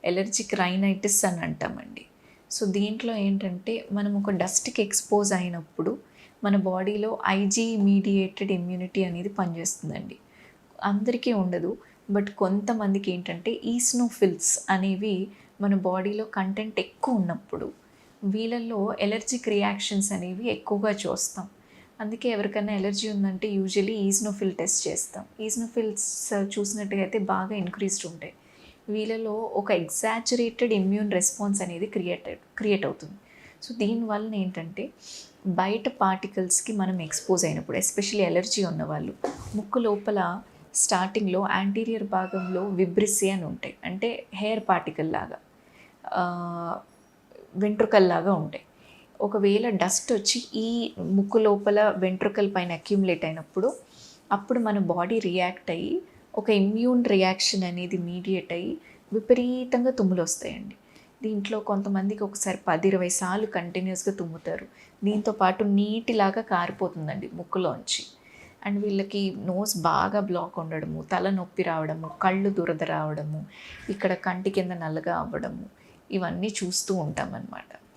Allergic rhinitis అని అంటామండి. So, దీంట్లో ఏంటంటే మనం ఒక డస్ట్‌కి ఎక్స్‌పోజ్ అయినప్పుడు మన బాడీలో ఐజీ మీడియేటెడ్ ఇమ్యూనిటీ అనేది పనిచేస్తుందండి. అందరికీ ఉండదు. బట్ కొంతమందికి ఏంటంటే ఈస్నోఫిల్స్ అనేవి మన బాడీలో కంటెంట్ ఎక్కువ ఉన్నప్పుడు వీళ్ళల్లో ఎలర్జిక్ రియాక్షన్స్ అనేవి ఎక్కువగా చూస్తాం. అందుకే ఎవరికైనా ఎలర్జీ ఉందంటే యూజువల్లీ ఈస్నోఫిల్ టెస్ట్ చేస్తాం. ఈస్నోఫిల్స్ చూసినట్టుగా అయితే బాగా ఇంక్రీజ్డ్ ఉంటాయి. వీళ్ళలో ఒక ఎగ్జాజరేటెడ్ ఇమ్యూన్ రెస్పాన్స్ అనేది క్రియేట్ అవుతుంది. సో దీనివలన ఏంటంటే బయట పార్టికల్స్కి మనం ఎక్స్పోజ్ అయినప్పుడు ఎస్పెషల్లీ ఎలర్జీ ఉన్నవాళ్ళు ముక్కు లోపల స్టార్టింగ్లో యాంటీరియర్ భాగంలో విబ్రిసి అని ఉంటాయి. అంటే హెయిర్ పార్టికల్ లాగా వెంట్రుకల్ లాగా ఉంటాయి. ఒకవేళ డస్ట్ వచ్చి ఈ ముక్కు లోపల వెంట్రుకల్ పైన అక్యుములేట్ అయినప్పుడు అప్పుడు మన బాడీ రియాక్ట్ అయ్యి ఒక ఇమ్యూన్ రియాక్షన్ అనేది మీడియేట్ అయ్యి విపరీతంగా తుమ్ములు వస్తాయండి. దీంట్లో కొంతమందికి ఒకసారి 10-20 సార్లు కంటిన్యూస్గా తుమ్ముతారు. దీంతో పాటు నీటిలాగా కారిపోతుందండి ముక్కులోంచి. అండ్ వీళ్ళకి నోస్ బాగా బ్లాక్ ఉండడము, తలనొప్పి రావడము, కళ్ళు దురద రావడము, ఇక్కడ కంటి కింద నల్లగా అవ్వడము, ఇవన్నీ చూస్తూ ఉంటామన్నమాట.